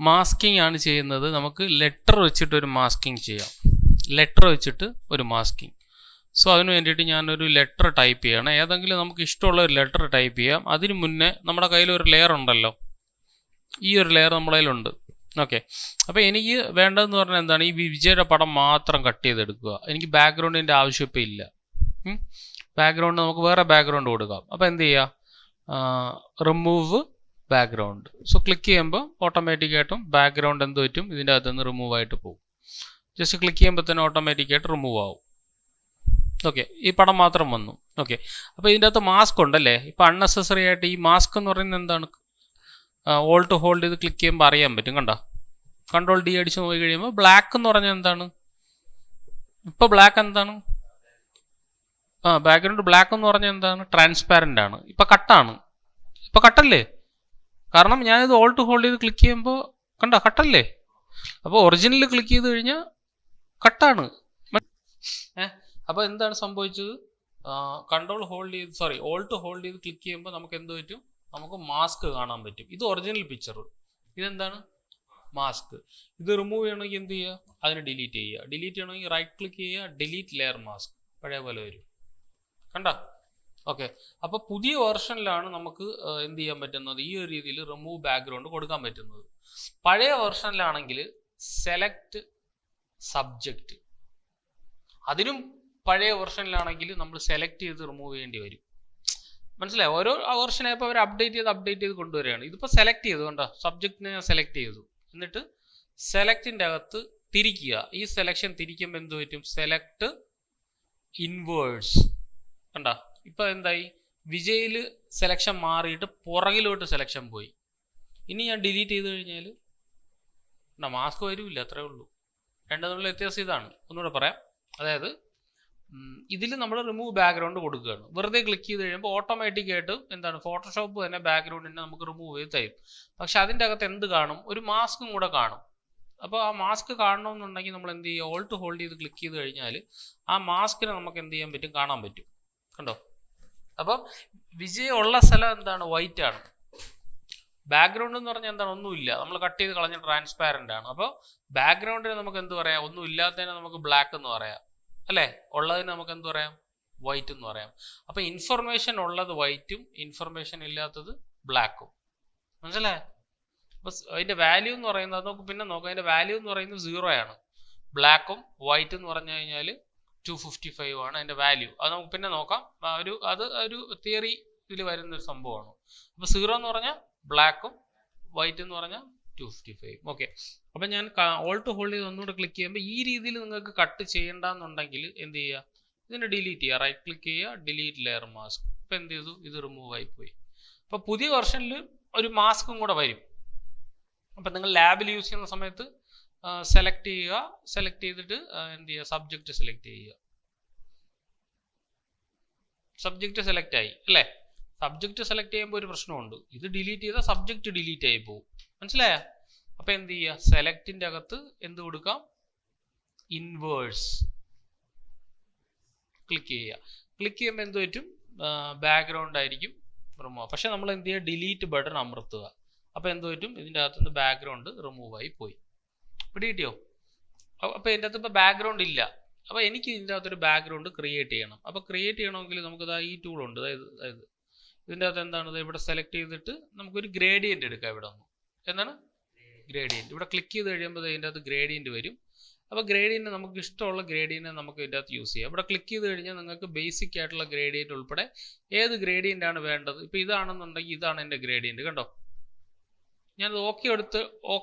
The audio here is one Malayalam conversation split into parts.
മാസ്കിംഗ് ആണ് ചെയ്യുന്നത്. നമുക്ക് ലെറ്റർ വെച്ചിട്ട് ഒരു മാസ്കിംഗ് ചെയ്യാം. ലെറ്റർ വെച്ചിട്ട് ഒരു മാസ്കിംഗ്. സോ അതിന് വേണ്ടിയിട്ട് ഞാനൊരു ലെറ്റർ ടൈപ്പ് ചെയ്യണം. ഏതെങ്കിലും നമുക്ക് ഇഷ്ടമുള്ള ഒരു ലെറ്റർ ടൈപ്പ് ചെയ്യാം. അതിന് മുന്നേ നമ്മുടെ കയ്യിൽ ഒരു ലെയർ ഉണ്ടല്ലോ, ഈ ഒരു ലെയർ നമ്മുടെ കയ്യിലുണ്ട്. ഓക്കെ, അപ്പോൾ എനിക്ക് വേണ്ടതെന്ന് പറഞ്ഞാൽ എന്താണ്, ഈ വിജയുടെ പടം മാത്രം കട്ട് ചെയ്തെടുക്കുക. എനിക്ക് ബാക്ക്ഗ്രൗണ്ടിൻ്റെ ആവശ്യം ഇപ്പോൾ ഇല്ല. ബാക്ക്ഗ്രൗണ്ട് നമുക്ക് വേറെ ബാക്ക്ഗ്രൗണ്ട് കൊടുക്കാം. അപ്പോൾ എന്ത് ചെയ്യുക, റിമൂവ് ബാക്ക്ഗ്രൗണ്ട്. സോ ക്ലിക്ക് ചെയ്യുമ്പോൾ ഓട്ടോമാറ്റിക്കായിട്ടും ബാക്ക്ഗ്രൗണ്ട് എന്ത് പറ്റും, ഇതിൻ്റെ അകത്ത് നിന്ന് റിമൂവ് ആയിട്ട് പോകും. ജസ്റ്റ് ക്ലിക്ക് ചെയ്യുമ്പോൾ തന്നെ ഓട്ടോമാറ്റിക്കായിട്ട് റിമൂവ് ആവും. ഓക്കെ, ഈ പടം മാത്രം വന്നു. ഓക്കെ, അപ്പോൾ ഇതിൻ്റെ അകത്ത് മാസ്ക് ഉണ്ടല്ലേ. ഇപ്പോൾ അൺനെസസറി ആയിട്ട് ഈ മാസ്ക് എന്ന് പറയുന്നത് എന്താണ്, ഓൾട്ട് ഹോൾഡ് ചെയ്ത് ക്ലിക്ക് ചെയ്യുമ്പോൾ അറിയാൻ പറ്റും. കണ്ടോ, കൺട്രോൾ ഡി അടിച്ച് നോക്കി കഴിയുമ്പോൾ ബ്ലാക്ക് എന്ന് പറഞ്ഞാൽ എന്താണ്, ഇപ്പോൾ ബ്ലാക്ക് എന്താണ്, ബാക്ക്ഗ്രൗണ്ട് ബ്ലാക്ക് എന്ന് പറഞ്ഞാൽ എന്താണ്, ട്രാൻസ്പാരൻ്റ് ആണ്. ഇപ്പോൾ കട്ടാണ്, ഇപ്പോൾ കട്ടല്ലേ, കാരണം ഞാനിത് ഓൾട്ട് ഹോൾഡ് ചെയ്ത് ക്ലിക്ക് ചെയ്യുമ്പോൾ കണ്ടോ കട്ടല്ലേ. അപ്പോൾ ഒറിജിനൽ ക്ലിക്ക് ചെയ്ത് കഴിഞ്ഞാൽ കട്ടാണ്. അപ്പോൾ എന്താണ് സംഭവിച്ചത്, കൺട്രോൾ ഹോൾഡ് ചെയ്ത് ഓൾട്ട് ഹോൾഡ് ചെയ്ത് ക്ലിക്ക് ചെയ്യുമ്പോൾ നമുക്ക് എന്ത് പറ്റും, നമുക്ക് മാസ്ക് കാണാൻ പറ്റും. ഇത് ഒറിജിനൽ പിക്ചർ, ഇതെന്താണ് മാസ്ക്. ഇത് റിമൂവ് ചെയ്യണമെങ്കിൽ എന്ത് ചെയ്യുക, അതിന് ഡിലീറ്റ് ചെയ്യുക. ഡിലീറ്റ് ചെയ്യണമെങ്കിൽ റൈറ്റ് ക്ലിക്ക് ചെയ്യുക, ഡിലീറ്റ് ലെയർ മാസ്ക്, പഴയ പോലെ വരും. കണ്ട. ഓക്കെ, അപ്പോൾ പുതിയ വെർഷനിലാണ് നമുക്ക് എന്ത് ചെയ്യാൻ പറ്റുന്നത്, ഈ ഒരു രീതിയിൽ റിമൂവ് ബാക്ക്ഗ്രൗണ്ട് കൊടുക്കാൻ പറ്റുന്നത്. പഴയ വെർഷനിലാണെങ്കിൽ സെലക്ട് സബ്ജക്റ്റ്, അതിനും പഴയ വെർഷനിലാണെങ്കിൽ നമ്മൾ സെലക്ട് ചെയ്ത് റിമൂവ് ചെയ്യേണ്ടി വരും. മനസ്സിലായി, ഓരോ വെർഷനായപ്പോൾ അവർ അപ്ഡേറ്റ് ചെയ്ത് കൊണ്ടുവരികയാണ്. ഇതിപ്പോൾ സെലക്ട് ചെയ്തു, കണ്ടോ, സബ്ജക്റ്റിനെ ഞാൻ സെലക്ട് ചെയ്തു, എന്നിട്ട് സെലക്റ്റിൻ്റെ അകത്ത് തിരിക്കുക. ഈ സെലക്ഷൻ തിരിക്കുമ്പോൾ എന്ത് പറ്റും, സെലക്ട് ഇൻവേഴ്സ്. കണ്ട, ഇപ്പോൾ എന്തായി, വിജയിൽ സെലക്ഷൻ മാറിയിട്ട് പുറകിലോട്ട് സെലക്ഷൻ പോയി. ഇനി ഞാൻ ഡിലീറ്റ് ചെയ്ത് കഴിഞ്ഞാൽ മാസ്ക് വരില്ല, അത്രേ ഉള്ളൂ. രണ്ടും തമ്മിലുള്ള വ്യത്യാസം ഇതാണ്. ഒന്നുകൂടെ പറയാം. അതായത് ഇതിൽ നമ്മൾ റിമൂവ് ബാക്ക്ഗ്രൗണ്ട് കൊടുക്കുകയാണ്. വെറുതെ ക്ലിക്ക് ചെയ്ത് കഴിയുമ്പോൾ ഓട്ടോമാറ്റിക്കായിട്ട് എന്താണ്, ഫോട്ടോഷോപ്പ് തന്നെ ബാക്ക്ഗ്രൗണ്ടിനെ നമുക്ക് റിമൂവ് ചെയ്ത് തരും. പക്ഷെ അതിൻ്റെ അകത്ത് എന്ത് കാണും, ഒരു മാസ്കും കൂടെ കാണും. അപ്പോൾ ആ മാസ്ക് കാണണമെന്നുണ്ടെങ്കിൽ നമ്മൾ എന്ത് ചെയ്യുക, ഓൾട്ട് ഹോൾഡ് ചെയ്ത് ക്ലിക്ക് ചെയ്ത് കഴിഞ്ഞാൽ ആ മാസ്കിനെ നമുക്ക് എന്ത് ചെയ്യാൻ പറ്റും, കാണാൻ പറ്റും. കണ്ടോ, അപ്പം വിജയ് ഉള്ള സ്ഥലം എന്താണ്, വൈറ്റ് ആണ്. ബാക്ക്ഗ്രൗണ്ട് എന്ന് പറഞ്ഞാൽ എന്താണ്, ഒന്നുമില്ല, നമ്മൾ കട്ട് ചെയ്ത് കളഞ്ഞ ട്രാൻസ്പാരൻ്റ് ആണ്. അപ്പോൾ ബാക്ക്ഗ്രൗണ്ടിന് നമുക്ക് എന്ത് പറയാം, ഒന്നും ഇല്ലാത്തതിനെ നമുക്ക് ബ്ലാക്ക് എന്ന് പറയാം, അല്ലേ. ഉള്ളതിന് നമുക്ക് എന്ത് പറയാം, വൈറ്റ് എന്ന് പറയാം. അപ്പോൾ ഇൻഫർമേഷൻ ഉള്ളത് വൈറ്റും ഇൻഫർമേഷൻ ഇല്ലാത്തത് ബ്ലാക്കും. മനസ്സിലായേ. അപ്പോൾ അതിൻ്റെ വാല്യൂ എന്ന് പറയുന്നത് നമുക്ക് പിന്നെ നോക്കാം. അതിൻ്റെ വാല്യൂ എന്ന് പറയുന്നത് 0 ആണ്. ബ്ലാക്കും വൈറ്റ് എന്ന് പറഞ്ഞു കഴിഞ്ഞാൽ 255 ആണ് അതിൻ്റെ വാല്യൂ. അത് നമുക്ക് പിന്നെ നോക്കാം. അത് ഒരു തിയറി ഇതിൽ വരുന്നൊരു സംഭവമാണ്. അപ്പോൾ 0 എന്ന് പറഞ്ഞാൽ ബ്ലാക്കും വൈറ്റ് എന്ന് പറഞ്ഞാൽ 255. ഓക്കെ, അപ്പം ഞാൻ ഓൾട്ട് ഹോൾഡ് ചെയ്ത് ഒന്നുകൂടെ ക്ലിക്ക് ചെയ്യുമ്പോൾ ഈ രീതിയിൽ നിങ്ങൾക്ക് കട്ട് ചെയ്യേണ്ടെന്നുണ്ടെങ്കിൽ എന്ത് ചെയ്യുക, ഇതിനെ ഡിലീറ്റ് ചെയ്യുക, റൈറ്റ് ക്ലിക്ക് ചെയ്യുക, ഡിലീറ്റ് ലെയർ മാസ്ക്. അപ്പോൾ എന്ത് ചെയ്തു, ഇത് റിമൂവ് ആയിപ്പോയി. അപ്പോൾ പുതിയ വെർഷനിൽ ഒരു മാസ്കും കൂടെ വരും. അപ്പം നിങ്ങൾ ലാബിൽ യൂസ് ചെയ്യുന്ന സമയത്ത് സെലക്ട് ചെയ്യുക, സെലക്ട് ചെയ്തിട്ട് എന്ത് ചെയ്യുക, സബ്ജക്റ്റ് സെലക്ട് ചെയ്യുക. സബ്ജക്റ്റ് സെലക്ട് ആയി അല്ലേ. സബ്ജക്റ്റ് സെലക്ട് ചെയ്യുമ്പോൾ ഒരു പ്രശ്നമുണ്ട്, ഇത് ഡിലീറ്റ് ചെയ്താൽ സബ്ജക്റ്റ് ഡിലീറ്റ് ആയി പോകും. മനസ്സിലായ. അപ്പം എന്ത് ചെയ്യുക, സെലക്റ്റിൻ്റെ അകത്ത് എന്ത് കൊടുക്കാം, ഇൻവേഴ്സ് ക്ലിക്ക് ചെയ്യുക. ക്ലിക്ക് ചെയ്യുമ്പോൾ എന്ത് പറ്റും, ബാക്ക്ഗ്രൗണ്ട് ആയിരിക്കും റിമൂവ്. പക്ഷെ നമ്മൾ എന്ത് ചെയ്യുക, ഡിലീറ്റ് ബട്ടൺ അമർത്തുക. അപ്പോൾ എന്ത് പറ്റും, ഇതിൻ്റെ അകത്തുനിന്ന് ബാക്ക്ഗ്രൗണ്ട് റിമൂവ് ആയി പോയി. ഇവിടെ കിട്ടിയോ. അപ്പോൾ ഇതിൻ്റെ അകത്ത് ഇപ്പോൾ ബാക്ക്ഗ്രൗണ്ട് ഇല്ല. അപ്പോൾ എനിക്ക് ഇതിൻ്റെ അകത്തൊരു ബാക്ക്ഗ്രൗണ്ട് ക്രിയേറ്റ് ചെയ്യണം. അപ്പോൾ ക്രിയേറ്റ് ചെയ്യണമെങ്കിൽ നമുക്കിതാ ഈ ടൂളുണ്ട്. അതായത് ഇതിൻ്റെ അകത്ത് എന്താണ്, ഇവിടെ സെലക്ട് ചെയ്തിട്ട് നമുക്കൊരു ഗ്രേഡിയൻ്റ് എടുക്കാം. ഇവിടെ ഒന്ന് എന്താണ് ഗ്രേഡിയൻ്റ്. ഇവിടെ ക്ലിക്ക് ചെയ്ത് കഴിയുമ്പോൾ ഇതിൻ്റെ അകത്ത് ഗ്രേഡിയൻ്റ് വരും. അപ്പോൾ ഗ്രേഡിയൻ്റ് നമുക്ക് ഇഷ്ടമുള്ള ഗ്രേഡിയൻ്റ് നമുക്ക് ഇതിൻ്റെ അകത്ത് യൂസ് ചെയ്യാം. ഇവിടെ ക്ലിക്ക് ചെയ്ത് കഴിഞ്ഞാൽ നിങ്ങൾക്ക് ബേസിക് ആയിട്ടുള്ള ഗ്രേഡിയൻ്റ് ഉൾപ്പെടെ ഏത് ഗ്രേഡിയൻ്റ് ആണ് വേണ്ടത്. ഇപ്പോൾ ഇതാണെന്നുണ്ടെങ്കിൽ ഇതാണ് എൻ്റെ ഗ്രേഡിയൻ്റ്. കണ്ടോ, ഞാനത് ഓക്കെ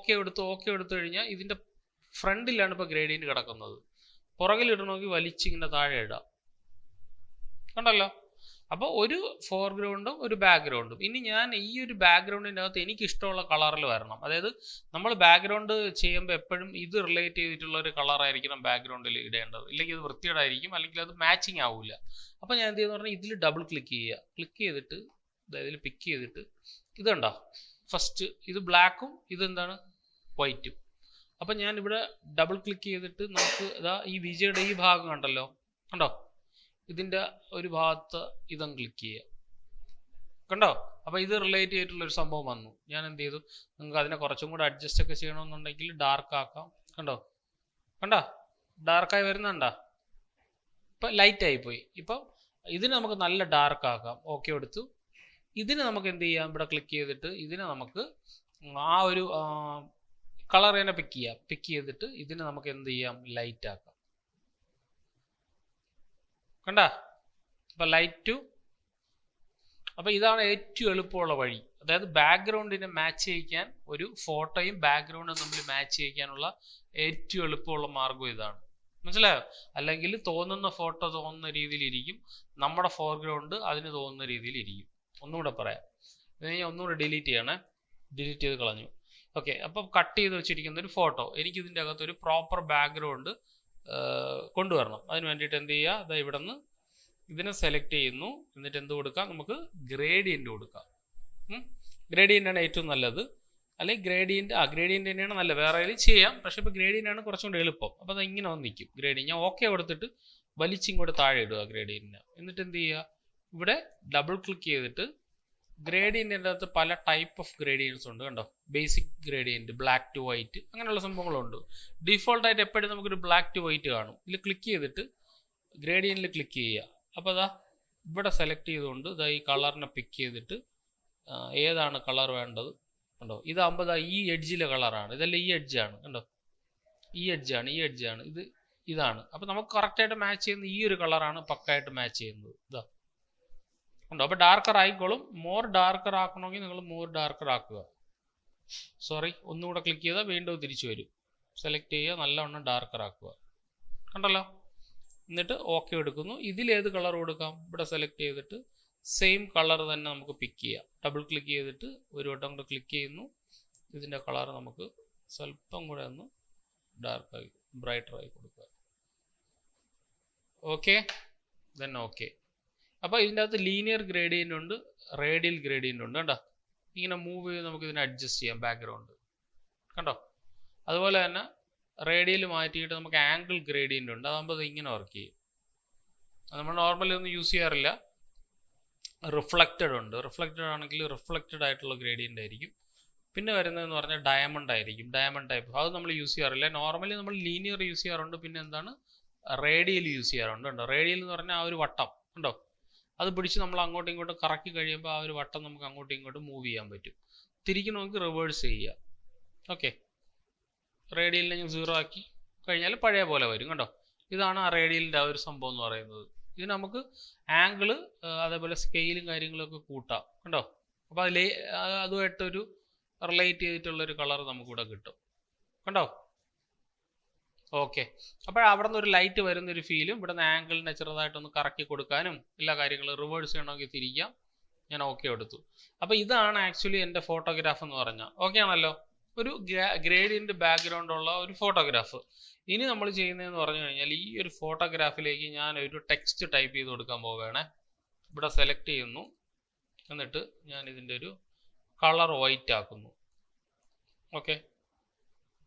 എടുത്ത് കഴിഞ്ഞാൽ ഇതിൻ്റെ ഫ്രണ്ടിലാണ് ഇപ്പോൾ ഗ്രേഡിയൻ്റ് കിടക്കുന്നത്. പുറകിലിടണമെങ്കിൽ വലിച്ചിങ്ങനെ താഴെ ഇടാം. കണ്ടല്ലോ. അപ്പോൾ ഒരു ഫോർഗ്രൗണ്ടും ഒരു ബാക്ക്ഗ്രൗണ്ടും. ഇനി ഞാൻ ഈ ഒരു ബാക്ക്ഗ്രൗണ്ടിൻ്റെ അകത്ത് എനിക്ക് ഇഷ്ടമുള്ള കളറിൽ വരണം. അതായത് നമ്മൾ ബാക്ക്ഗ്രൗണ്ട് ചെയ്യുമ്പോൾ എപ്പോഴും ഇത് റിലേറ്റ് ചെയ്തിട്ടുള്ള ഒരു കളറായിരിക്കണം ബാക്ക്ഗ്രൗണ്ടിൽ ഇടേണ്ടത്. ഇല്ലെങ്കിൽ അത് വൃത്തികേടായിരിക്കും, അല്ലെങ്കിൽ അത് മാച്ചിങ് ആവില്ല. അപ്പോൾ ഞാൻ എന്ത് ചെയ്യുന്ന പറഞ്ഞാൽ ഇതിൽ ഡബിൾ ക്ലിക്ക് ചെയ്യുക. ക്ലിക്ക് ചെയ്തിട്ട് ഇതിൽ പിക്ക് ചെയ്തിട്ട് ഇതുണ്ടോ, ഫസ്റ്റ് ഇത് ബ്ലാക്കും ഇതെന്താണ് വൈറ്റും. അപ്പം ഞാനിവിടെ ഡബിൾ ക്ലിക്ക് ചെയ്തിട്ട് നമുക്ക് ഇതാ ഈ വിജയുടെ ഈ ഭാഗം കണ്ടല്ലോ, കണ്ടോ, ഇതിൻ്റെ ഒരു ഭാഗത്ത് ഇതങ്ങ് ക്ലിക്ക് ചെയ്യുക. കണ്ടോ? അപ്പോൾ ഇത് റിലേറ്റ് ചെയ്തിട്ടുള്ള ഒരു സംഭവം വന്നു. ഞാൻ എന്ത് ചെയ്തു, നിങ്ങൾക്ക് അതിനെ കുറച്ചും കൂടെ അഡ്ജസ്റ്റ് ഒക്കെ ചെയ്യണമെന്നുണ്ടെങ്കിൽ ഡാർക്ക് ആക്കാം. കണ്ടോ ഡാർക്കായി വരുന്നുണ്ടോ? ഇപ്പം ലൈറ്റ് ആയിപ്പോയി. ഇപ്പം ഇതിനെ നമുക്ക് നല്ല ഡാർക്ക് ആക്കാം. ഓക്കെ എടുത്തു. ഇതിനെ നമുക്ക് എന്ത് ചെയ്യാം, ഇവിടെ ക്ലിക്ക് ചെയ്തിട്ട് ഇതിനെ നമുക്ക് ആ ഒരു കളർ തന്നെ പിക്ക് ചെയ്തിട്ട് ഇതിനെ നമുക്ക് എന്ത് ചെയ്യാം, ലൈറ്റ് ആക്കാം. കണ്ടാ? അപ്പം ലൈറ്റ്. അപ്പം ഇതാണ് ഏറ്റവും എളുപ്പമുള്ള വഴി. അതായത് ബാക്ക്ഗ്രൗണ്ടിനെ മാച്ച് ചെയ്യിക്കാൻ, ഒരു ഫോട്ടോയും ബാക്ക്ഗ്രൗണ്ടും തമ്മിൽ മാച്ച് ചെയ്യിക്കാനുള്ള ഏറ്റവും എളുപ്പമുള്ള മാർഗം ഇതാണ്. മനസ്സിലായോ? അല്ലെങ്കിൽ തോന്നുന്ന ഫോട്ടോ തോന്നുന്ന രീതിയിലിരിക്കും, നമ്മുടെ ഫോർഗ്രൗണ്ട് അതിന് തോന്നുന്ന രീതിയിലിരിക്കും. ഒന്നുകൂടെ പറയാം, ഇത് ഞാൻ ഒന്നുകൂടെ ഡിലീറ്റ് ചെയ്ത് കളഞ്ഞു. ഓക്കെ, അപ്പം കട്ട് ചെയ്ത് വെച്ചിരിക്കുന്ന ഒരു ഫോട്ടോ എനിക്ക് ഇതിൻ്റെ അകത്ത് ഒരു പ്രോപ്പർ ബാക്ക്ഗ്രൗണ്ട് കൊണ്ടുവരണം. അതിന് വേണ്ടിയിട്ട് എന്ത് ചെയ്യുക, അതാ ഇവിടെ നിന്ന് ഇതിനെ സെലക്ട് ചെയ്യുന്നു. എന്നിട്ട് എന്ത് കൊടുക്കാം, നമുക്ക് ഗ്രേഡിയൻ്റ് കൊടുക്കാം. ഗ്രേഡിയൻ്റ് ആണ് ഏറ്റവും നല്ലത്. അല്ലെങ്കിൽ ഗ്രേഡിയൻ്റ് തന്നെയാണ് നല്ലത്. വേറെ ഏതെങ്കിലും ചെയ്യാം, പക്ഷേ ഇപ്പോൾ ഗ്രേഡിയൻ്റ് ആണ് കുറച്ചും കൂടി എളുപ്പം. അപ്പോൾ അത് ഇങ്ങനെ വന്ന് നിൽക്കും ഗ്രേഡിയൻ്റ്. ഞാൻ ഓക്കെ കൊടുത്തിട്ട് വലിച്ചിങ്ങോട്ട് താഴെ ഇടുക ഗ്രേഡിയൻ്റിനെ. എന്നിട്ട് എന്ത് ചെയ്യുക, ഇവിടെ ഡബിൾ ക്ലിക്ക് ചെയ്തിട്ട് ഗ്രേഡിയൻ്റിൻ്റെ അകത്ത് പല ടൈപ്പ് ഓഫ് ഗ്രേഡിയൻസ് ഉണ്ട്. കണ്ടോ? Basic gradient, black to white, അങ്ങനെയുള്ള സംഭവങ്ങളുണ്ട്. ഡിഫോൾട്ടായിട്ട് എപ്പോഴും നമുക്കൊരു ബ്ലാക്ക് ടു വൈറ്റ് കാണും. ഇതിൽ ക്ലിക്ക് ചെയ്തിട്ട് ഗ്രേഡിയൻറ്റിൽ ക്ലിക്ക് ചെയ്യുക. അപ്പോൾ അതാ ഇവിടെ സെലക്ട് ചെയ്തുകൊണ്ട് ഇതാ ഈ കളറിനെ പിക്ക് ചെയ്തിട്ട് ഏതാണ് കളർ വേണ്ടത്. കണ്ടോ? ഇതാകുമ്പോൾ ഈ എഡ്ജിലെ കളറാണ്, ഇതെല്ലാം ഈ എഡ്ജാണ്. കണ്ടോ? ഈ എഡ്ജാണ് ഇതാണ്. അപ്പോൾ നമുക്ക് കറക്റ്റായിട്ട് മാച്ച് ചെയ്യുന്ന ഈ ഒരു കളറാണ് പക്കായിട്ട് മാച്ച് ചെയ്യുന്നത്. ഇതാ ഉണ്ടോ? അപ്പോൾ ഡാർക്കർ ആയിക്കോളും. മോർ ഡാർക്കർ ആക്കണമെങ്കിൽ നിങ്ങൾ മോർ ഡാർക്കർ ആക്കുക. ഒന്നുകൂടെ ക്ലിക്ക് ചെയ്താൽ വീണ്ടും തിരിച്ചു വരും. സെലക്ട് ചെയ്യുക, നല്ലവണ്ണം ഡാർക്കർ ആക്കുക. കണ്ടല്ലോ? എന്നിട്ട് ഓക്കെ എടുക്കുന്നു. ഇതിലേത് കളർ കൊടുക്കാം, ഇവിടെ സെലക്ട് ചെയ്തിട്ട് സെയിം കളർ തന്നെ നമുക്ക് പിക്ക് ചെയ്യാം. ഡബിൾ ക്ലിക്ക് ചെയ്തിട്ട് ഒരു വട്ടം കൂടെ ക്ലിക്ക് ചെയ്യുന്നു. ഇതിൻ്റെ കളർ നമുക്ക് സ്വല്പം കൂടെ ഒന്ന് ഡാർക്കായി ബ്രൈറ്ററായി കൊടുക്കുക. Okay, then okay. അപ്പോൾ ഇതിൻ്റെ അകത്ത് ലീനിയർ ഗ്രേഡിയൻ്റ് ഉണ്ട്, റേഡിയൽ ഗ്രേഡിയൻ്റ് ഉണ്ട്. കണ്ടോ? ഇങ്ങനെ മൂവ് ചെയ്ത് നമുക്ക് ഇതിനെ അഡ്ജസ്റ്റ് ചെയ്യാം ബാക്ക്ഗ്രൗണ്ട്. കണ്ടോ? അതുപോലെ തന്നെ റേഡിയൽ മാറ്റിയിട്ട് നമുക്ക് ആംഗിൾ ഗ്രേഡിയൻ്റ് ഉണ്ട്. അതാകുമ്പോൾ അത് ഇങ്ങനെ വർക്ക് ചെയ്യും. അത് നമ്മൾ നോർമലി ഒന്നും യൂസ് ചെയ്യാറില്ല. റിഫ്ലക്റ്റഡ് ഉണ്ട്. റിഫ്ലക്റ്റഡ് ആണെങ്കിൽ റിഫ്ലക്റ്റഡ് ആയിട്ടുള്ള ഗ്രേഡിയൻ്റ് ആയിരിക്കും. പിന്നെ വരുന്നതെന്ന് പറഞ്ഞാൽ ഡയമണ്ട് ആയിരിക്കും, ഡയമണ്ട് ടൈപ്പ്. അത് നമ്മൾ യൂസ് ചെയ്യാറില്ല. നോർമലി നമ്മൾ ലീനിയർ യൂസ് ചെയ്യാറുണ്ട്. പിന്നെ എന്താണ്, റേഡിയൽ യൂസ് ചെയ്യാറുണ്ട്. കണ്ടോ? റേഡിയൽ എന്ന് പറഞ്ഞാൽ ആ ഒരു വട്ടം കണ്ടോ? അത് പിടിച്ച് നമ്മൾ അങ്ങോട്ടും ഇങ്ങോട്ടും കറക്കി കഴിയുമ്പോൾ ആ ഒരു വട്ടം നമുക്ക് അങ്ങോട്ടും ഇങ്ങോട്ടും മൂവ് ചെയ്യാൻ പറ്റും. തിരിക്കണമെങ്കിൽ റിവേഴ്സ് ചെയ്യുക. ഓക്കെ, റേഡിയലിനെ ഞാൻ 0 ആക്കി കഴിഞ്ഞാൽ പഴയ പോലെ വരും. കണ്ടോ? ഇതാണ് ആ റേഡിയലിൻ്റെ ആ ഒരു സംഭവം എന്ന് പറയുന്നത്. ഇത് നമുക്ക് ആംഗിള് അതേപോലെ സ്കെയിലും കാര്യങ്ങളൊക്കെ കൂട്ടാം. കണ്ടോ? അപ്പോൾ അതുമായിട്ടൊരു റിലേറ്റ് ചെയ്തിട്ടുള്ളൊരു കളർ നമുക്കിവിടെ കിട്ടും. കണ്ടോ? ഓക്കെ, അപ്പോൾ അവിടെ നിന്ന് ഒരു ലൈറ്റ് വരുന്നൊരു ഫീലും, ഇവിടെ നിന്ന് ആംഗിളിനെ ചെറുതായിട്ടൊന്ന് കറക്കി കൊടുക്കാനും എല്ലാ കാര്യങ്ങളും റിവേഴ്സ് ചെയ്യണമെങ്കിൽ തിരിക്കാം. ഞാൻ ഓക്കെ എടുത്തു. അപ്പോൾ ഇതാണ് ആക്ച്വലി എൻ്റെ ഫോട്ടോഗ്രാഫ് എന്ന് പറഞ്ഞാൽ. ഓക്കെ ആണല്ലോ? ഒരു ഗ്രേഡിയൻ്റ് ബാക്ക്ഗ്രൗണ്ട് ഉള്ള ഒരു ഫോട്ടോഗ്രാഫ്. ഇനി നമ്മൾ ചെയ്യുന്നതെന്ന് പറഞ്ഞു കഴിഞ്ഞാൽ ഈ ഒരു ഫോട്ടോഗ്രാഫിലേക്ക് ഞാൻ ഒരു ടെക്സ്റ്റ് ടൈപ്പ് ചെയ്ത് കൊടുക്കാൻ പോവുകയാണേ. ഇവിടെ സെലക്ട് ചെയ്യുന്നു. എന്നിട്ട് ഞാൻ ഇതിൻ്റെ ഒരു കളർ വൈറ്റ് ആക്കുന്നു. ഓക്കെ,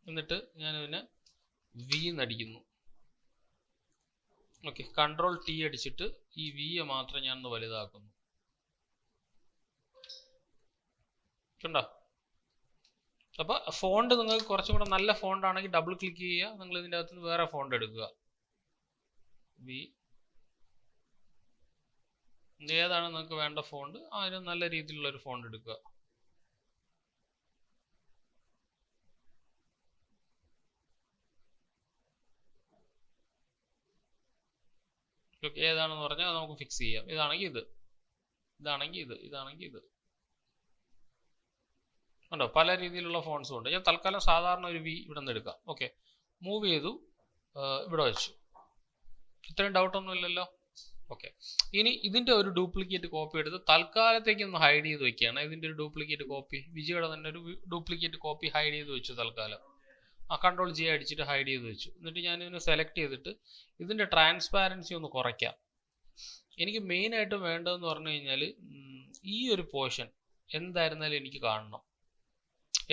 എന്നിട്ട് ഞാനിതിനെ വി എന്നടിക്കുന്നു. ഓക്കെ, Ctrl+T അടിച്ചിട്ട് ഈ വിയെ മാത്രം ഞാനൊന്ന് വലുതാക്കുന്നു. കണ്ടോ? അപ്പോൾ ഫോണ്ട് നിങ്ങൾക്ക് കുറച്ചും കൂടെ നല്ല ഫോണ്ട് ആണെങ്കിൽ ഡബിൾ ക്ലിക്ക് ചെയ്യുക. നിങ്ങൾ ഇതിൻ്റെ അകത്ത് നിന്ന് വേറെ ഫോണ്ട് എടുക്കുക. ഏതാണ് നിങ്ങൾക്ക് വേണ്ട ഫോണ്ട്, അതിന് നല്ല രീതിയിലുള്ള ഒരു ഫോണ്ട് എടുക്കുക. ഏതാണെന്ന് പറഞ്ഞാൽ അത് നമുക്ക് ഫിക്സ് ചെയ്യാം. ഇതാണെങ്കിൽ ഇത്, ഇതാണെങ്കിൽ ഇത്, ഇതാണെങ്കിൽ ഇത്. കണ്ടോ? പല രീതിയിലുള്ള ഫോൺസും ഉണ്ട്. ഞാൻ തൽക്കാലം സാധാരണ ഒരു വി ഇവിടെ നിന്ന് എടുക്കാം. ഓക്കെ, മൂവ് ചെയ്തു, ഇവിടെ വെച്ചു. ഇത്രയും ഡൗട്ടൊന്നും ഇല്ലല്ലോ? ഓക്കെ, ഇനി ഇതിൻ്റെ ഒരു ഡ്യൂപ്ലിക്കേറ്റ് കോപ്പി എടുത്ത് തൽക്കാലത്തേക്ക് ഒന്ന് ഹൈഡ് ചെയ്ത് വെക്കുകയാണ്. ഇതിൻ്റെ ഒരു ഡ്യൂപ്ലിക്കേറ്റ് കോപ്പി, വിജയുടെ തന്നെ ഒരു ഡ്യൂപ്ലിക്കേറ്റ് കോപ്പി ഹൈഡ് ചെയ്ത് വെച്ചു തൽക്കാലം. Ctrl+G അടിച്ചിട്ട് ഹൈഡ് ചെയ്ത് വെച്ചു. എന്നിട്ട് ഞാൻ ഇതിനെ സെലക്ട് ചെയ്തിട്ട് ഇതിൻ്റെ ട്രാൻസ്പാരൻസി ഒന്ന് കുറയ്ക്കാം. എനിക്ക് മെയിനായിട്ട് വേണ്ടതെന്ന് പറഞ്ഞു കഴിഞ്ഞാൽ ഈ ഒരു പോർഷൻ എന്തായിരുന്നാലും എനിക്ക് കാണണം.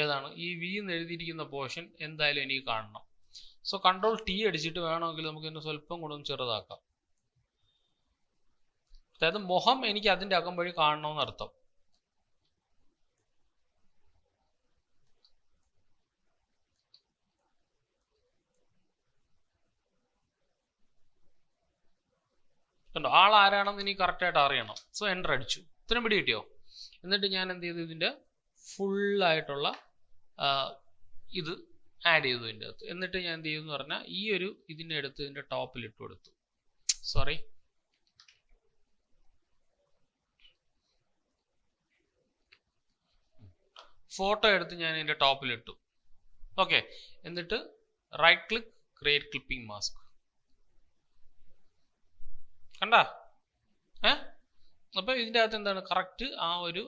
ഏതാണ്? ഈ വി എന്ന് എഴുതിയിരിക്കുന്ന പോർഷൻ എന്തായാലും എനിക്ക് കാണണം. സോ Ctrl+T അടിച്ചിട്ട് വേണമെങ്കിൽ നമുക്ക് ഇതിനെ സ്വല്പം കൂടെ ഒന്ന് ചെറുതാക്കാം. അതായത് മുഖം എനിക്ക് അതിൻ്റെ അകം വഴി കാണണമെന്ന് അർത്ഥം. കണ്ടോ, ആൾ ആരാണെന്ന് ഇനി കറക്റ്റായിട്ട് അറിയണം. സോ എൻ്റർ അടിച്ചു. ഇത്രയും പിടി കിട്ടിയോ? എന്നിട്ട് ഞാൻ എന്ത് ചെയ്തു, ഇതിൻ്റെ ഫുള്ളായിട്ടുള്ള ഇത് ആഡ് ചെയ്തു ഇതിൻ്റെ അകത്ത്. എന്നിട്ട് ഞാൻ എന്ത് ചെയ്തു എന്ന് പറഞ്ഞാൽ ഈ ഒരു ഇതിൻ്റെ അടുത്ത് ഇതിൻ്റെ ടോപ്പിൽ ഇട്ട് കൊടുത്തു. സോറി, ഫോട്ടോ എടുത്ത് ഞാൻ ഇതിൻ്റെ ടോപ്പിലിട്ടു. ഓക്കെ, എന്നിട്ട് right click, create clipping mask. കണ്ടാ? അപ്പോൾ ഇതിൻ്റെ അകത്ത് എന്താണ് കറക്റ്റ് ആ ഒരു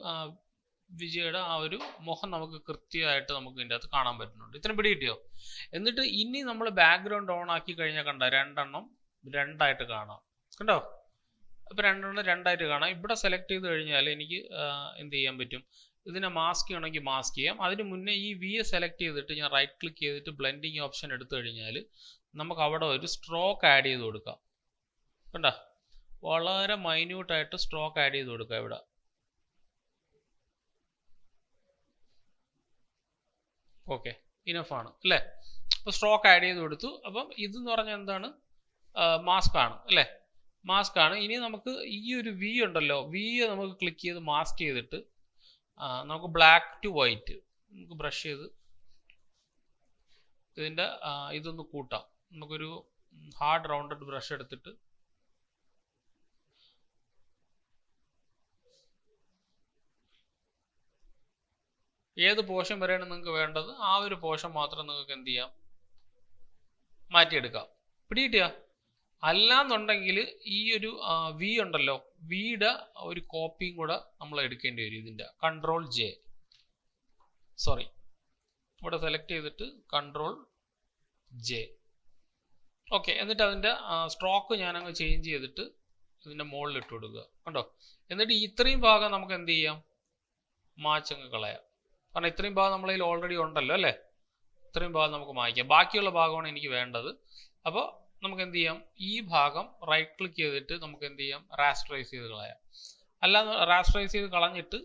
വിജയുടെ ആ ഒരു മുഖം നമുക്ക് കൃത്യമായിട്ട് നമുക്ക് ഇതിൻ്റെ അകത്ത് കാണാൻ പറ്റുന്നുണ്ട്. ഇത്രയും പിടി കിട്ടിയോ? എന്നിട്ട് ഇനി നമ്മൾ ബാക്ക്ഗ്രൗണ്ട് ഓൺ ആക്കി കഴിഞ്ഞാൽ കണ്ട രണ്ടെണ്ണം രണ്ടായിട്ട് കാണാം. കണ്ടോ? അപ്പോൾ രണ്ടെണ്ണം രണ്ടായിട്ട് കാണാം. ഇവിടെ സെലക്ട് ചെയ്ത് കഴിഞ്ഞാൽ എനിക്ക് എന്ത് ചെയ്യാൻ പറ്റും, ഇതിനെ മാസ്ക് ചെയ്യണമെങ്കിൽ മാസ്ക് ചെയ്യാം. അതിന് മുന്നേ ഈ വിയെ സെലക്ട് ചെയ്തിട്ട് ഞാൻ റൈറ്റ് ക്ലിക്ക് ചെയ്തിട്ട് ബ്ലെൻഡിങ് ഓപ്ഷൻ എടുത്തു കഴിഞ്ഞാൽ നമുക്ക് അവിടെ ഒരു സ്ട്രോക്ക് ആഡ് ചെയ്ത് കൊടുക്കാം. കണ്ടോ? വളരെ മൈന്യൂട്ടായിട്ട് സ്ട്രോക്ക് ആഡ് ചെയ്ത് കൊടുക്കാം ഇവിടെ. ഓക്കെ, ഇനഫാണ് അല്ലേ? അപ്പോൾ സ്ട്രോക്ക് ആഡ് ചെയ്ത് കൊടുത്തു. അപ്പം ഇതെന്ന് പറഞ്ഞാൽ എന്താണ്, മാസ്ക് ആണ് അല്ലേ? മാസ്ക് ആണ്. ഇനി നമുക്ക് ഈ ഒരു വി ഉണ്ടല്ലോ, വിയെ നമുക്ക് ക്ലിക്ക് ചെയ്ത് മാസ്ക് ചെയ്തിട്ട് നമുക്ക് ബ്ലാക്ക് ടു വൈറ്റ് നമുക്ക് ബ്രഷ് ചെയ്ത് ഇതിൻ്റെ ഇതൊന്ന് കൂട്ടാം. നമുക്കൊരു ഹാർഡ് റൗണ്ടഡ് ബ്രഷ് എടുത്തിട്ട് ഏത് പോർഷൻ വരെയാണ് നിങ്ങൾക്ക് വേണ്ടത് ആ ഒരു പോർഷൻ മാത്രം നിങ്ങൾക്ക് എന്ത് ചെയ്യാം, മാറ്റിയെടുക്കാം. പിടികിട്ടിയ? അല്ലാന്നുണ്ടെങ്കിൽ ഈ ഒരു വി ഉണ്ടല്ലോ, വിയുടെ ഒരു കോപ്പിയും കൂടെ നമ്മൾ എടുക്കേണ്ടി വരും. ഇതിൻ്റെ കൺട്രോൾ ജെ, സോറി, ഇവിടെ സെലക്ട് ചെയ്തിട്ട് കൺട്രോൾ ജെ. ഓക്കെ, എന്നിട്ട് അതിൻ്റെ സ്ട്രോക്ക് ഞാനങ്ങ് ചേഞ്ച് ചെയ്തിട്ട് ഇതിൻ്റെ മുകളിൽ ഇട്ട് കൊടുക്കുക. കണ്ടോ? എന്നിട്ട് ഇത്രയും ഭാഗം നമുക്ക് എന്ത് ചെയ്യാം, മാച്ചങ്ങ് കളയാം. കാരണം ഇത്രയും ഭാഗം നമ്മളതിൽ ഓൾറെഡി ഉണ്ടല്ലോ അല്ലേ? ഇത്രയും ഭാഗം നമുക്ക് മായ്ക്കാം. ബാക്കിയുള്ള ഭാഗമാണ് എനിക്ക് വേണ്ടത്. അപ്പോൾ നമുക്ക് എന്ത് ചെയ്യാം, ഈ ഭാഗം റൈറ്റ് ക്ലിക്ക് ചെയ്തിട്ട് നമുക്ക് എന്ത് ചെയ്യാം, റാസ്റ്ററൈസ് ചെയ്ത് കളയാം. അല്ലാതെ റാസ്റ്ററൈസ് ചെയ്ത് കളഞ്ഞിട്ട്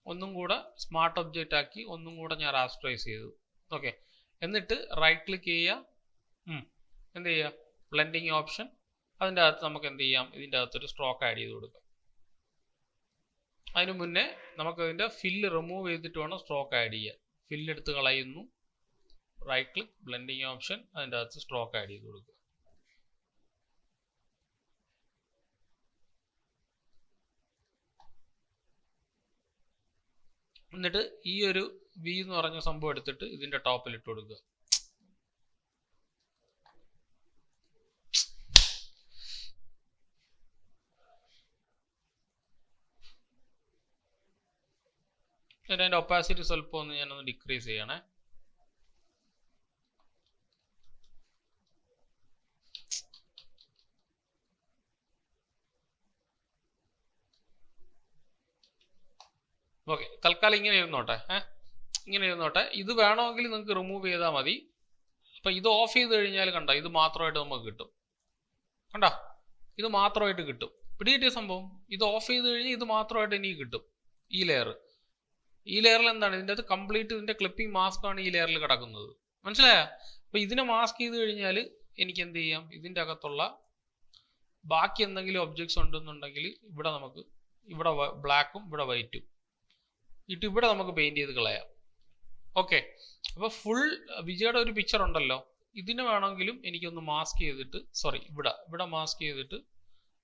ഒന്നും കൂടെ സ്മാർട്ട് ഒബ്ജക്റ്റ് ആക്കി ഒന്നും കൂടെ ഞാൻ റാസ്റ്ററൈസ് ചെയ്തു. ഓക്കെ, എന്നിട്ട് റൈറ്റ് ക്ലിക്ക് ചെയ്യുക, എന്ത് ചെയ്യുക, ബ്ലെൻഡിങ് ഓപ്ഷൻ. അതിൻ്റെ അകത്ത് നമുക്ക് എന്ത് ചെയ്യാം, ഇതിൻ്റെ അകത്തൊരു സ്ട്രോക്ക് ആഡ് ചെയ്ത് കൊടുക്കാം. അതിന് മുന്നേ നമുക്ക് ഇതിൻ്റെ ഫില്ല് റിമൂവ് ചെയ്തിട്ട് വേണം സ്ട്രോക്ക് ആഡ് ചെയ്യാൻ. ഫില്ല് എടുത്ത് കളയുന്നു, റൈറ്റ് ക്ലിക്ക്, ബ്ലെൻഡിങ് ഓപ്ഷൻ, അതിൻ്റെ അകത്ത് സ്ട്രോക്ക് ആഡ് ചെയ്ത് കൊടുക്കുക. എന്നിട്ട് ഈ ഒരു വി എന്ന് പറഞ്ഞ സംഭവം എടുത്തിട്ട് ഇതിൻ്റെ ടോപ്പിൽ ഇട്ട് കൊടുക്കുക. അതിൻ്റെ ഒപ്പാസിറ്റി സ്വല്പം ഒന്ന് ഞാനൊന്ന് ഡിക്രീസ് ചെയ്യണേ. ഓക്കെ, തൽക്കാലം ഇങ്ങനെ ഇരുന്നോട്ടെ. ഇങ്ങനെ ഇരുന്നോട്ടെ. ഇത് വേണമെങ്കിൽ നിങ്ങൾക്ക് റിമൂവ് ചെയ്താൽ മതി. അപ്പം ഇത് ഓഫ് ചെയ്ത് കഴിഞ്ഞാൽ കണ്ട ഇത് മാത്രമായിട്ട് നമുക്ക് കിട്ടും. കണ്ട ഇത് മാത്രമായിട്ട് കിട്ടും. പിടികിട്ടിയ സംഭവം? ഇത് ഓഫ് ചെയ്ത് കഴിഞ്ഞാൽ ഇത് മാത്രമായിട്ട് എനിക്ക് കിട്ടും. ഈ ലെയർ, ഈ ലെയറിൽ എന്താണ്, ഇതിൻ്റെ അകത്ത് കംപ്ലീറ്റ് ഇതിൻ്റെ ക്ലിപ്പിംഗ് മാസ്ക് ആണ് ഈ ലെയറിൽ കിടക്കുന്നത്. മനസ്സിലായ? അപ്പം ഇതിനെ മാസ്ക് ചെയ്ത് കഴിഞ്ഞാൽ എനിക്ക് എന്ത് ചെയ്യാം, ഇതിൻ്റെ അകത്തുള്ള ബാക്കി എന്തെങ്കിലും ഒബ്ജക്ട്സ് ഉണ്ടെന്നുണ്ടെങ്കിൽ ഇവിടെ നമുക്ക് ഇവിടെ ബ്ലാക്കും ഇവിടെ വൈറ്റും ഇട്ട് ഇവിടെ നമുക്ക് പെയിന്റ് ചെയ്ത് കളയാം. ഓക്കെ, അപ്പോൾ ഫുൾ വിജയുടെ ഒരു പിക്ചർ ഉണ്ടല്ലോ, ഇതിനെ വേണമെങ്കിലും എനിക്കൊന്ന് മാസ്ക് ചെയ്തിട്ട്, സോറി, ഇവിടെ മാസ്ക് ചെയ്തിട്ട്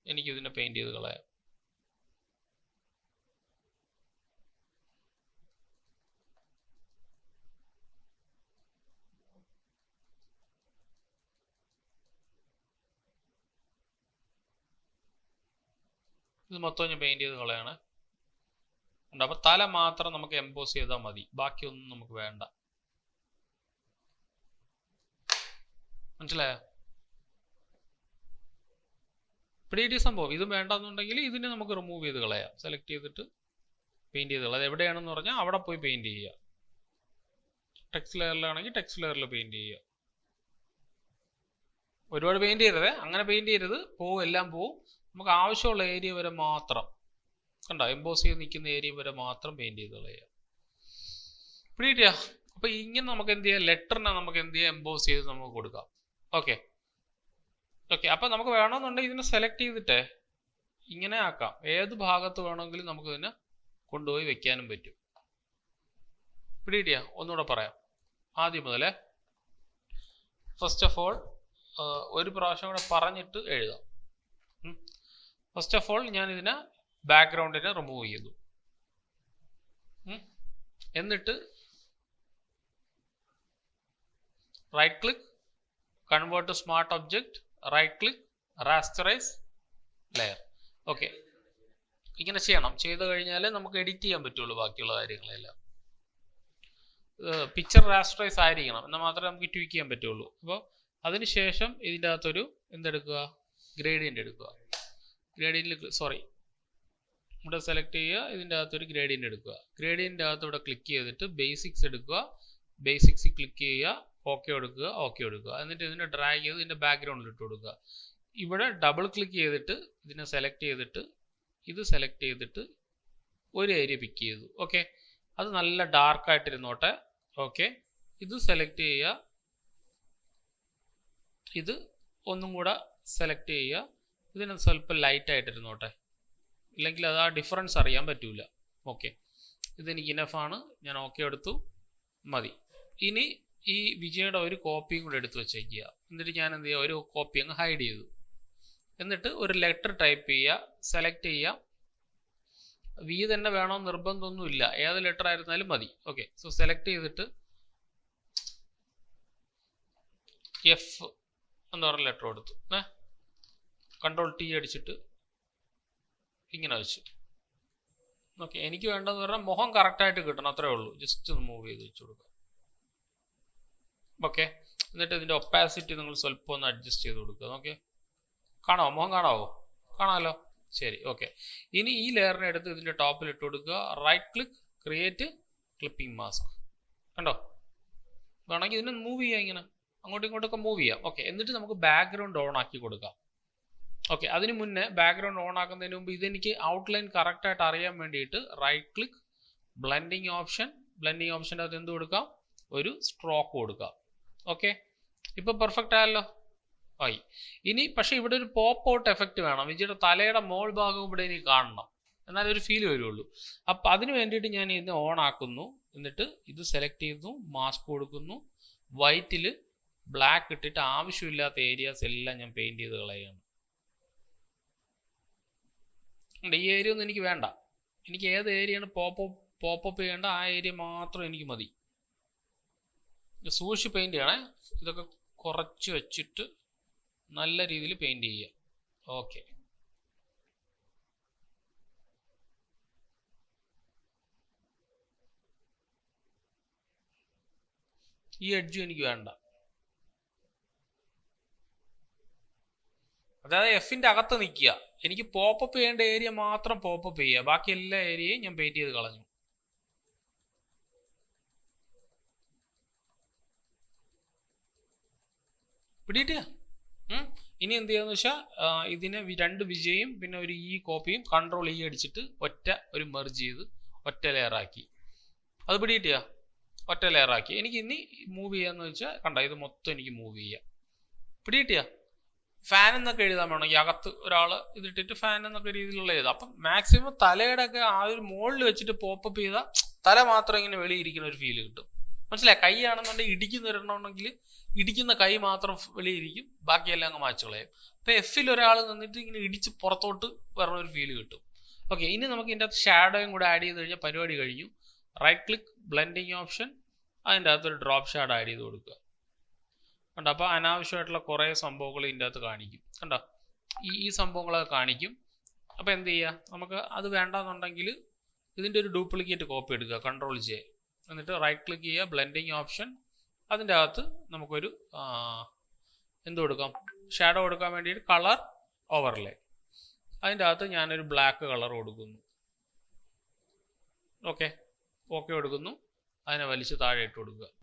എനിക്ക് ഇതിനെ പെയിന്റ് ചെയ്ത് കളയാം. ഇത് മൊത്തം ഞാൻ പെയിന്റ് ചെയ്ത് കളയാണ്. അപ്പോൾ തല മാത്രം നമുക്ക് എംബോസ് ചെയ്താൽ മതി, ബാക്കിയൊന്നും നമുക്ക് വേണ്ട. മനസ്സിലായോ? പിടി സംഭവം. ഇതും വേണ്ടെന്നുണ്ടെങ്കിൽ ഇതിനെ നമുക്ക് റിമൂവ് ചെയ്ത് കളയാം. സെലക്ട് ചെയ്തിട്ട് പെയിന്റ് ചെയ്ത് കളയാം. അത് എവിടെയാണെന്ന് പറഞ്ഞാൽ അവിടെ പോയി പെയിന്റ് ചെയ്യുക. ടെക്സ്റ്റ് ലെയറിലാണെങ്കിൽ ടെക്സ്റ്റ് ലെയറിൽ പെയിന്റ് ചെയ്യുക. ഒരുപാട് പെയിന്റ് ചെയ്യരുത്, അങ്ങനെ പെയിന്റ് ചെയ്യരുത്, എല്ലാം പോവും. നമുക്ക് ആവശ്യമുള്ള ഏരിയ വരെ മാത്രം, കണ്ടോ, എംബോസ് ചെയ്ത് നിൽക്കുന്ന ഏരിയ വരെ മാത്രം പെയിന്റ് ചെയ്ത് കളയുക. പിടികിട്ടിയ? അപ്പൊ ഇങ്ങനെ നമുക്ക് എന്ത് ചെയ്യാം, ലെറ്ററിനെ നമുക്ക് എന്ത് ചെയ്യാം, എംബോസ് ചെയ്ത് നമുക്ക് കൊടുക്കാം. ഓക്കെ, ഓക്കെ, അപ്പം നമുക്ക് വേണമെന്നുണ്ടെങ്കിൽ ഇതിനെ സെലക്ട് ചെയ്തിട്ട് ഇങ്ങനെ ആക്കാം. ഏത് ഭാഗത്ത് വേണമെങ്കിലും നമുക്ക് ഇതിനെ കൊണ്ടുപോയി വെക്കാനും പറ്റും. പിടികിട്ടിയ? ഒന്നുകൂടെ പറയാം ആദ്യം മുതലേ. ഫസ്റ്റ് ഓഫ് ഓൾ ഒരു പ്രാവശ്യം കൂടെ പറഞ്ഞിട്ട് എഴുതാം. ഫസ്റ്റ് ഓഫ് ഓൾ ഞാൻ ഇതിനെ ബാക്ക്ഗ്രൗണ്ടിനെ റിമൂവ് ചെയ്തു. എന്നിട്ട് right click, convert to smart object, right click, rasterize layer. Okay, ഇങ്ങനെ ചെയ്യണം. ചെയ്ത് കഴിഞ്ഞാൽ നമുക്ക് എഡിറ്റ് ചെയ്യാൻ പറ്റുള്ളൂ ബാക്കിയുള്ള കാര്യങ്ങളെല്ലാം. പിക്ചർ റാസ്റ്ററൈസ് ആയിരിക്കണം, എന്നാൽ മാത്രമേ നമുക്ക് ട്വീക്ക് ചെയ്യാൻ പറ്റുള്ളൂ. അപ്പോൾ അതിനുശേഷം ഇതിൻ്റെ അകത്തൊരു എന്തെടുക്കുക, ഗ്രേഡിയൻ്റ് എടുക്കുക. ഗ്രേഡിയൻ്റിൽ ഇവിടെ സെലക്ട് ചെയ്യുക, ഇതിൻ്റെ അകത്തൊരു ഗ്രേഡിയൻ്റ് എടുക്കുക. ഗ്രേഡിയൻ്റെ അകത്ത് ഇവിടെ ക്ലിക്ക് ചെയ്തിട്ട് ബേസിക്സ് എടുക്കുക. ബേസിക്സിൽ ക്ലിക്ക് ചെയ്യുക, ഓക്കെ എടുക്കുക, ഓക്കെ എടുക്കുക. എന്നിട്ട് ഇതിനെ ഡ്രാഗ് ചെയ്ത് ഇതിൻ്റെ ബാക്ക്ഗ്രൗണ്ടിൽ ഇട്ട് കൊടുക്കുക. ഇവിടെ ഡബിൾ ക്ലിക്ക് ചെയ്തിട്ട് ഇതിനെ സെലക്ട് ചെയ്തിട്ട് ഇത് സെലക്ട് ചെയ്തിട്ട് ഒരു ഏരിയ പിക്ക് ചെയ്തു. ഓക്കെ, അത് നല്ല ഡാർക്കായിട്ടിരുന്നോട്ടെ. ഓക്കെ, ഇത് സെലക്ട് ചെയ്യുക, ഇത് ഒന്നും കൂടെ സെലക്ട് ചെയ്യുക, ഇതിന് സ്വല്പം ലൈറ്റ് ആയിട്ടിരുന്നോട്ടെ, ഇല്ലെങ്കിൽ അത് ആ ഡിഫറൻസ് അറിയാൻ പറ്റൂല. ഓക്കെ, ഇതെനിക്ക് ഇനഫാണ്, ഞാൻ ഓക്കെ എടുത്തു, മതി. ഇനി ഈ വിജയുടെ ഒരു കോപ്പിയും കൂടെ എടുത്ത് വെച്ചേക്കുക. എന്നിട്ട് ഞാൻ എന്ത് ചെയ്യുക, ഒരു കോപ്പി അങ്ങ് ഹൈഡ് ചെയ്തു. എന്നിട്ട് ഒരു ലെറ്റർ ടൈപ്പ് ചെയ്യുക, സെലക്ട് ചെയ്യുക. വി തന്നെ വേണമെന്ന് നിർബന്ധമൊന്നുമില്ല, ഏത് ലെറ്റർ ആയിരുന്നാലും മതി. ഓക്കെ, സോ സെലക്ട് ചെയ്തിട്ട് എഫ് എന്ന് പറഞ്ഞ ലെറ്റർ കൊടുത്തു. കൺട്രോൾ ടി അടിച്ചിട്ട് ഇങ്ങനെ വെച്ചു. ഓക്കെ, എനിക്ക് വേണ്ടതെന്ന് പറഞ്ഞാൽ മുഖം കറക്റ്റായിട്ട് കിട്ടണം, അത്രേ ഉള്ളൂ. ജസ്റ്റ് ഒന്ന് മൂവ് ചെയ്ത് വെച്ച് കൊടുക്കുക. ഓക്കെ, എന്നിട്ട് ഇതിൻ്റെ ഒപ്പാസിറ്റി നിങ്ങൾ സ്വല്പം ഒന്ന് അഡ്ജസ്റ്റ് ചെയ്ത് കൊടുക്കുക. ഓക്കെ, കാണാമോ? മുഖം കാണാമോ? കാണാമല്ലോ, ശരി. ഓക്കെ, ഇനി ഈ ലെയറിനെ എടുത്ത് ഇതിൻ്റെ ടോപ്പിൽ ഇട്ട് കൊടുക്കുക. Right click, create clipping mask. കണ്ടോ? വേണമെങ്കിൽ ഇതിനെ മൂവ് ചെയ്യാം, ഇങ്ങനെ അങ്ങോട്ടും ഇങ്ങോട്ടൊക്കെ മൂവ് ചെയ്യാം. ഓക്കെ, എന്നിട്ട് നമുക്ക് ബാക്ക്ഗ്രൗണ്ട് ഓൺ ആക്കി കൊടുക്കാം. ഓക്കെ, അതിന് മുന്നേ ബാക്ക്ഗ്രൗണ്ട് ഓൺ ആക്കുന്നതിന് മുമ്പ് ഇതെനിക്ക് ഔട്ട്ലൈൻ കറക്റ്റായിട്ട് അറിയാൻ വേണ്ടിയിട്ട് right click, blending option. Blending ഓപ്ഷൻ്റെ അകത്ത് എന്ത് കൊടുക്കാം? ഒരു സ്ട്രോക്ക് കൊടുക്കാം. ഓക്കെ, ഇപ്പോൾ പെർഫെക്റ്റ് ആയല്ലോ, ആയി. ഇനി പക്ഷേ ഇവിടെ ഒരു പോപ്പ് ഔട്ട് എഫക്റ്റ് വേണം. വിജയുടെ തലയുടെ മോൾ ഭാഗവും ഇവിടെ എനിക്ക് കാണണം, എന്നാലേ ഒരു ഫീൽ വരുള്ളൂ. അപ്പം അതിന് വേണ്ടിയിട്ട് ഞാൻ ഇതിനെ ഓൺ ആക്കുന്നു. എന്നിട്ട് ഇത് സെലക്ട് ചെയ്യുന്നു, മാസ്ക് കൊടുക്കുന്നു. വൈറ്റിൽ ബ്ലാക്ക് ഇട്ടിട്ട് ആവശ്യമില്ലാത്ത ഏരിയാസ് എല്ലാം ഞാൻ പെയിൻറ് ചെയ്ത് കളയുകയാണ്. ഈ ഏരിയ ഒന്നും എനിക്ക് വേണ്ട. എനിക്ക് ഏത് ഏരിയയാണ് പോപ്പപ്പ് ചെയ്യേണ്ട ആ ഏരിയ മാത്രം എനിക്ക് മതി. സൂക്ഷിച്ച് പെയിൻറ് ചെയ്യണേ. ഇതൊക്കെ കുറച്ച് വെച്ചിട്ട് നല്ല രീതിയിൽ പെയിൻറ് ചെയ്യുക. ഓക്കെ, ഈ എഡ്ജും എനിക്ക് വേണ്ട. അതായത് എഫിൻ്റെ അകത്ത് നിൽക്കുക. എനിക്ക് പോപ്പപ്പ് ചെയ്യേണ്ട ഏരിയ മാത്രം പോപ്പപ്പ് ചെയ്യുക, ബാക്കി എല്ലാ ഏരിയയും ഞാൻ പെയിൻറ് ചെയ്ത് കളഞ്ഞു. പിടിയിട്ടിയ? ഇനി എന്ത് ചെയ്യാന്ന് വെച്ചാൽ ഇതിനെ രണ്ട് വിജയും പിന്നെ ഒരു ഈ കോപ്പിയും കൺട്രോൾ ഈ അടിച്ചിട്ട് ഒരു മെർജ് ചെയ്ത് ഒറ്റ ലെയറാക്കി. അത് പിടിയിട്ടിയ? ഒറ്റ ലെയറാക്കി. എനിക്ക് ഇനി മൂവ് ചെയ്യാന്ന് വെച്ചാൽ കണ്ട, ഇത് മൊത്തം എനിക്ക് മൂവ് ചെയ്യാം. പിടിയിട്ടിയ? ഫാൻ എന്നൊക്കെ എഴുതാൻ വേണമെങ്കിൽ അകത്ത് ഒരാൾ ഇതിട്ടിട്ട് ഫാൻ എന്നൊക്കെ രീതിയിലുള്ള എഴുതാം. അപ്പം മാക്സിമം തലയുടെ ഒക്കെ ആ ഒരു മുകളിൽ വെച്ചിട്ട് പോപ്പപ്പ് ചെയ്താൽ തല മാത്രം ഇങ്ങനെ വെളിയിരിക്കുന്ന ഒരു ഫീല് കിട്ടും. മനസ്സിലായി? കൈ ആണെന്നുണ്ടെങ്കിൽ ഇടിക്കുന്ന ഒരെണ്ണമുണ്ടെങ്കിൽ ഇടിക്കുന്ന കൈ മാത്രം വെളിയിരിക്കും, ബാക്കിയെല്ലാം അങ്ങ് മാച്ച് കളയും. അപ്പം എഫിൽ ഒരാൾ നിന്നിട്ട് ഇങ്ങനെ ഇടിച്ച് പുറത്തോട്ട് വരണ ഒരു ഫീല് കിട്ടും. ഓക്കെ, ഇനി നമുക്ക് ഇതിൻ്റെ അകത്ത് ഷാഡോയും കൂടെ ആഡ് ചെയ്ത് കഴിഞ്ഞാൽ പരിപാടി കഴിഞ്ഞു. റൈറ്റ് ക്ലിക്ക്, ബ്ലെൻഡിങ് ഓപ്ഷൻ, അതിൻ്റെ അകത്തൊരു ഡ്രോപ്പ് ഷാഡോ ആഡ് ചെയ്ത് കൊടുക്കുക. കണ്ടോ? അപ്പോൾ അനാവശ്യമായിട്ടുള്ള കുറേ സംഭവങ്ങൾ ഇതിൻ്റെ അകത്ത് കാണിക്കും. കണ്ടോ? ഈ സംഭവങ്ങളൊക്കെ കാണിക്കും. അപ്പോൾ എന്ത് ചെയ്യുക, നമുക്ക് അത് വേണ്ടാന്നുണ്ടെങ്കിൽ ഇതിൻ്റെ ഒരു ഡ്യൂപ്ലിക്കേറ്റ് കോപ്പി എടുക്കുക, കൺട്രോൾ ജെ. എന്നിട്ട് റൈറ്റ് ക്ലിക്ക് ചെയ്യുക, ബ്ലെൻഡിങ് ഓപ്ഷൻ. അതിൻ്റെ അകത്ത് നമുക്കൊരു എന്ത് കൊടുക്കാം, ഷാഡോ കൊടുക്കാൻ വേണ്ടിയിട്ട് കളർ ഓവർലേ. അതിൻ്റെ അകത്ത് ഞാനൊരു ബ്ലാക്ക് കളർ കൊടുക്കുന്നു. ഓക്കെ കൊടുക്കുന്നു. അതിനെ വലിച്ച് താഴെ ഇട്ട് കൊടുക്കുക.